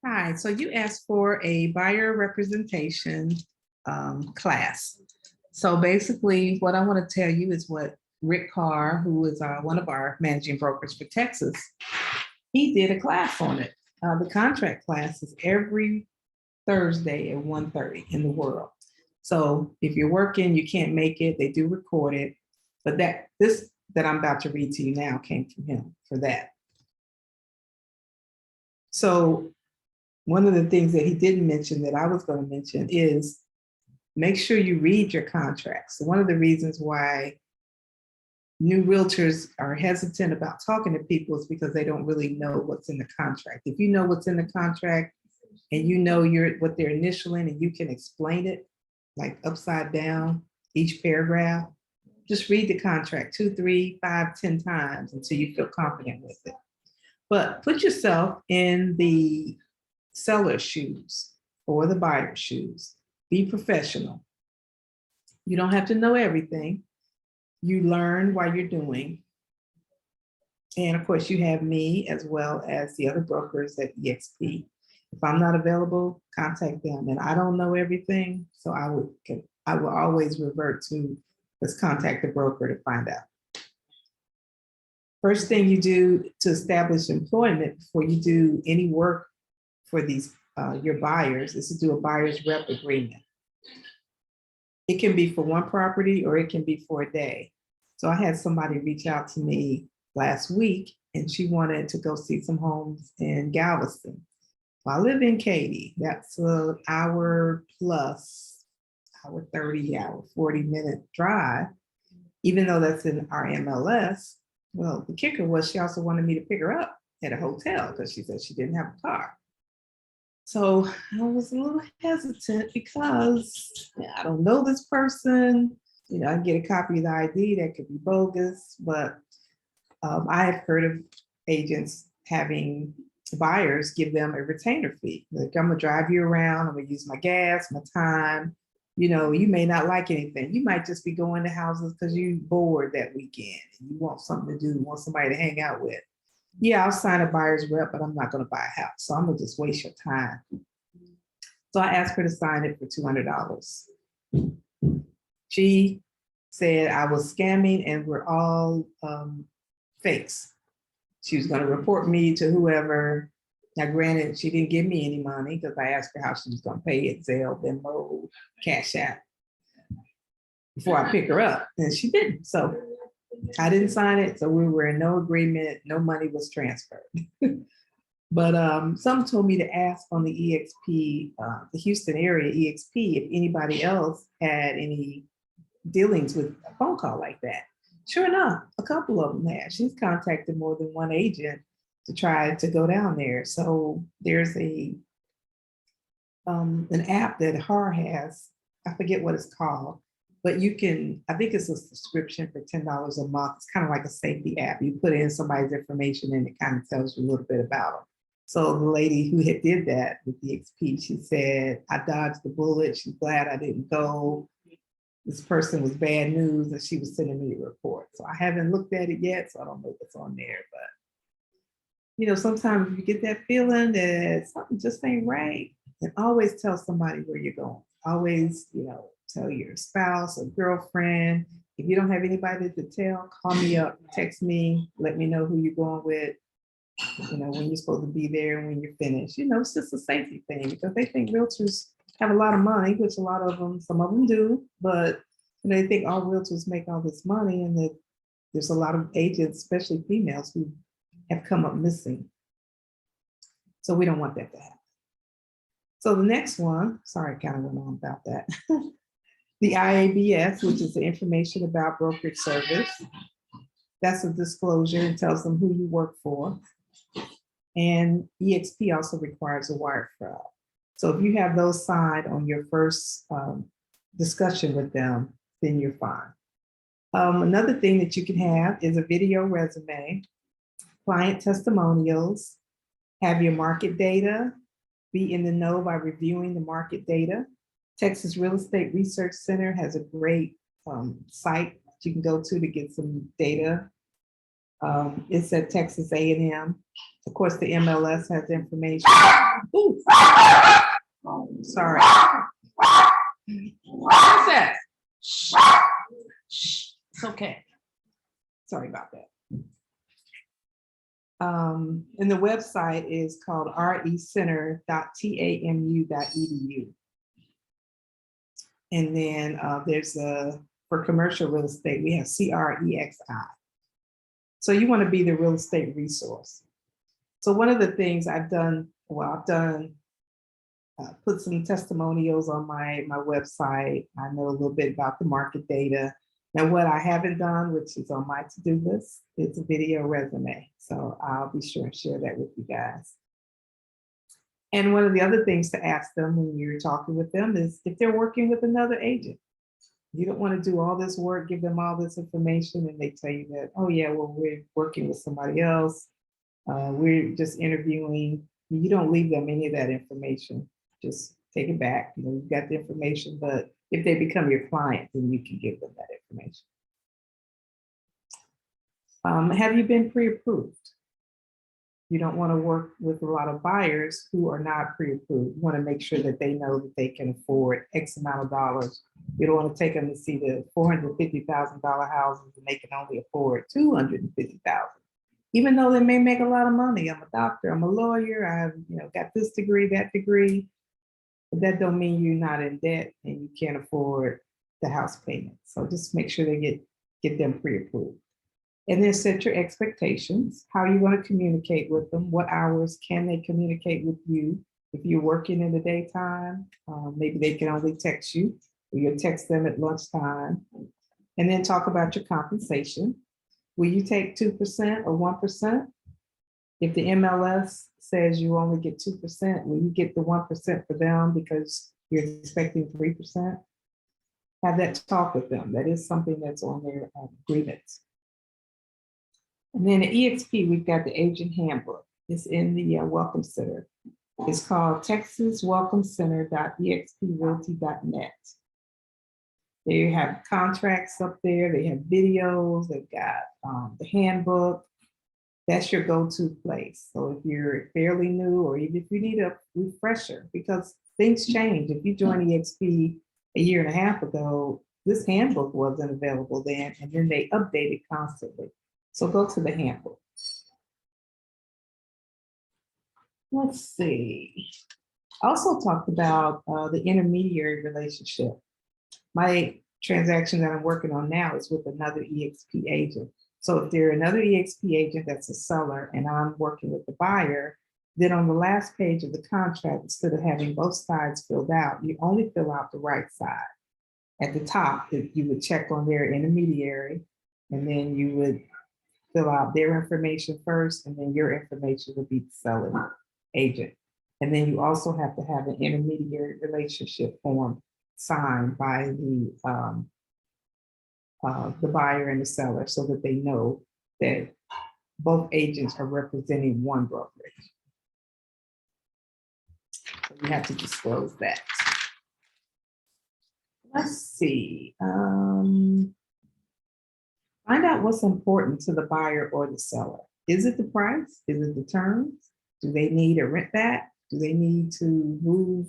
Hi, so you asked for a buyer representation class. So basically, what I want to tell you is what Rick Carr, who is one of our managing brokers for Texas, he did a class on it. The contract class is every Thursday at 1:30 in the world. So if you're working, you can't make it, they do record it. But this that I'm about to read to you now came from him for that. So one of the things that he didn't mention that I was going to mention is make sure you read your contracts. So one of the reasons why new realtors are hesitant about talking to people is because they don't really know what's in the contract. If you know what's in the contract and you know what they're initialing and you can explain it like upside down, each paragraph, just read the contract 2, 3, 5, 10 times until you feel confident with it. But put yourself in the seller's shoes or the buyer's shoes. Be professional. You don't have to know everything. You learn while you're doing. And of course, you have me as well as the other brokers at EXP. If I'm not available, contact them. And I don't know everything, so I will always revert to let's contact the broker to find out. First thing you do to establish employment before you do any work for these your buyers is to do a buyer's rep agreement. It can be for one property or it can be for a day. So I had somebody reach out to me last week and she wanted to go see some homes in Galveston. Well, I live in Katy. That's an hour plus, hour 30, hour 40-minute drive. Even though that's in our MLS, well, the kicker was she also wanted me to pick her up at a hotel because she said she didn't have a car. So I was a little hesitant because I don't know this person. I get a copy of the ID that could be bogus, but I have heard of agents having buyers give them a retainer fee. Like, I'm gonna drive you around, I'm gonna use my gas, my time. You may not like anything. You might just be going to houses because you're bored that weekend and you want something to do, you want somebody to hang out with. Yeah, I'll sign a buyer's rep, but I'm not going to buy a house. So I'm going to just waste your time. So I asked her to sign it for $200. She said I was scamming and we're all fakes. She was going to report me to whoever. Now, granted, she didn't give me any money because I asked her how she was going to pay it, Zelle, Venmo, Cash App, before I pick her up. And she didn't. So I didn't sign it, so we were in no agreement, no money was transferred. But someone told me to ask on the EXP, the Houston area EXP, if anybody else had any dealings with a phone call like that. Sure enough, a couple of them had. She's contacted more than one agent to try to go down there. So there's an app that HAR has, I forget what it's called, but you can, I think it's a subscription for $10 a month. It's kind of like a safety app. You put in somebody's information and it kind of tells you a little bit about them. So the lady who did that with the XP, she said, I dodged the bullet. She's glad I didn't go. This person was bad news and she was sending me a report. So I haven't looked at it yet, so I don't know what's on there. But, sometimes you get that feeling that something just ain't right, and always tell somebody where you're going. Always, tell your spouse or girlfriend. If you don't have anybody to tell, call me up, text me, let me know who you're going with, when you're supposed to be there and when you're finished. It's just a safety thing because they think realtors have a lot of money, which a lot of them, some of them do, but they think all realtors make all this money and that there's a lot of agents, especially females, who have come up missing. So we don't want that to happen. So the next one, sorry, I kind of went on about that. The IABS, which is the information about brokerage service. That's a disclosure and tells them who you work for. And EXP also requires a wire fraud. So if you have those signed on your first discussion with them, then you're fine. Another thing that you can have is a video resume, client testimonials, have your market data, be in the know by reviewing the market data. Texas Real Estate Research Center has a great site that you can go to get some data It's at Texas A&M. Of course, the MLS has information. Ooh. Sorry. What's that? Shh. Shh. It's okay. Sorry about that. And the website is called recenter.tamu.edu. And then there's for commercial real estate, we have CREXI. So you want to be the real estate resource. So one of the things I've done, put some testimonials on my website. I know a little bit about the market data. Now, what I haven't done, which is on my to-do list, is a video resume. So I'll be sure and share that with you guys. And one of the other things to ask them when you're talking with them is if they're working with another agent. You don't want to do all this work, give them all this information, and they tell you that, oh yeah, well, we're working with somebody else. We're just interviewing. You don't leave them any of that information. Just take it back. You know, you've got the information, but if they become your client, then you can give them that information. Have you been pre-approved? You don't want to work with a lot of buyers who are not pre-approved. You want to make sure that they know that they can afford X amount of dollars. You don't want to take them to see the $450,000 houses and they can only afford $250,000. Even though they may make a lot of money. I'm a doctor, I'm a lawyer, I've got this degree, that degree, but that don't mean you're not in debt and you can't afford the house payment. So just make sure they get them pre-approved. And then set your expectations, how you want to communicate with them, what hours can they communicate with you. If you're working in the daytime, maybe they can only text you, or you'll text them at lunchtime. And then talk about your compensation. Will you take 2% or 1%? If the MLS says you only get 2%, will you get the 1% for them because you're expecting 3%? Have that talk with them. That is something that's on their agreements. And then at EXP, we've got the agent handbook. It's in the Welcome Center. It's called texaswelcomecenter.exprealty.net. They have contracts up there. They have videos. They've got the handbook. That's your go-to place. So if you're fairly new, or even if you need a refresher, because things change. If you joined EXP a year and a half ago, this handbook wasn't available then, and then they update it constantly. So go to the handbook. Let's see. I also talked about the intermediary relationship. My transaction that I'm working on now is with another EXP agent. So if they're another EXP agent that's a seller and I'm working with the buyer, then on the last page of the contract, instead of having both sides filled out, you only fill out the right side. At the top, you would check on their intermediary, and then you would fill out their information first, and then your information would be the selling agent. And then you also have to have an intermediary relationship form signed by the buyer and the seller, so that they know that both agents are representing one brokerage. So you have to disclose that. Let's see. Find out what's important to the buyer or the seller. Is it the price? Is it the terms? Do they need a rent back? Do they need to move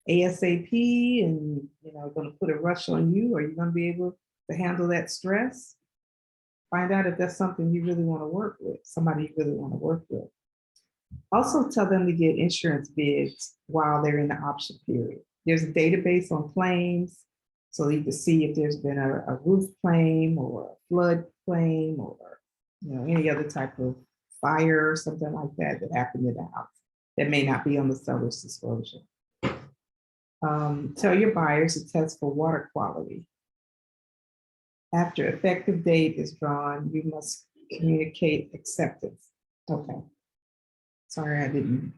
ASAP and going to put a rush on you? Are you going to be able to handle that stress? Find out if that's something you really want to work with, somebody you really want to work with. Also tell them to get insurance bids while they're in the option period. There's a database on claims, so you can see if there's been a roof claim or a flood claim or any other type of fire or something like that happened in the house that may not be on the seller's disclosure. Tell your buyers to test for water quality. After effective date is drawn, you must communicate acceptance. Okay. Sorry, I didn't.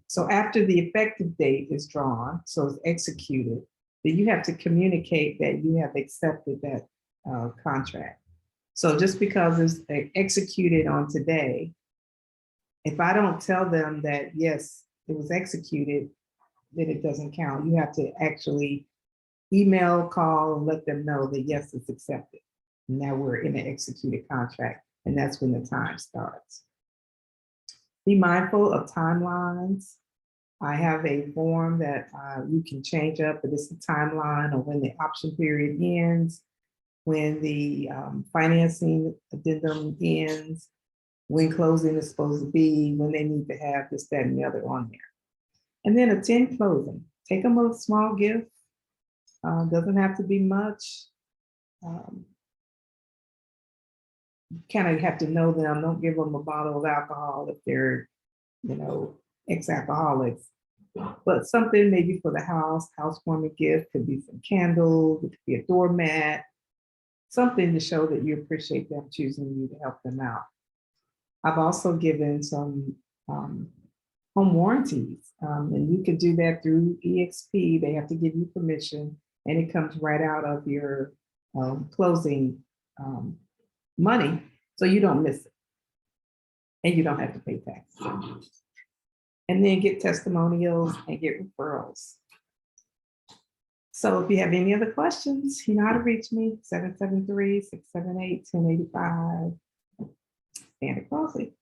So after the effective date is drawn, so it's executed, then you have to communicate that you have accepted that contract. So just because it's executed on today, if I don't tell them that, yes, it was executed, then it doesn't count. You have to actually email, call, and let them know that, yes, it's accepted. Now we're in an executed contract. and that's when the time starts. Be mindful of timelines. I have a form that you can change up, but it's the timeline of when the option period ends, when the financing addendum ends, when closing is supposed to be, when they need to have this, that, and the other on there. And then attend closing. Take them a small gift. Doesn't have to be much. Kind of have to know them. Don't give them a bottle of alcohol if they're, ex-alcoholics. But something maybe for the housewarming gift, could be some candles, it could be a doormat, something to show that you appreciate them choosing you to help them out. I've also given some home warranties, and you can do that through EXP. They have to give you permission, and it comes right out of your closing money, so you don't miss it, and you don't have to pay taxes. And then get testimonials and get referrals. So if you have any other questions, you know how to reach me, 773-678-1085. Vanda Crossley.